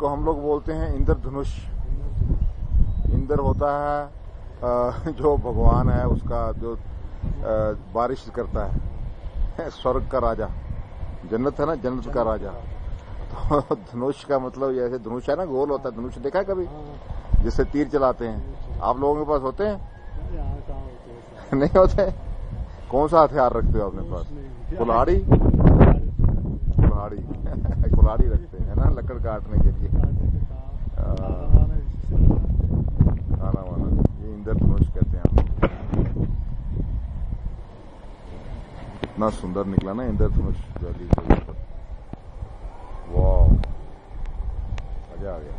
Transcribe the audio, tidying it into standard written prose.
इसको हम लोग बोलते हैं इंद्रधनुष। इंद्र होता है जो भगवान है उसका, जो बारिश करता है, स्वर्ग का राजा, जन्नत है ना, जन्नत का राजा। तो धनुष का मतलब जैसे धनुष है ना, गोल होता है। धनुष देखा है कभी, जिससे तीर चलाते हैं? आप लोगों के पास होते हैं? नहीं होते। कौन सा हथियार रखते हो अपने पास? कुल्हाड़ी। कुल्हाड़ी कुल्हाड़ी रखते हैं ना, लकड़ काटने के लिए, खाना वाना। ये इंद्रधनुष कहते हैं हम लोग। कितना सुंदर निकला ना इंद्रधनुष वैली के ऊपर। वाह, मजा आ गया।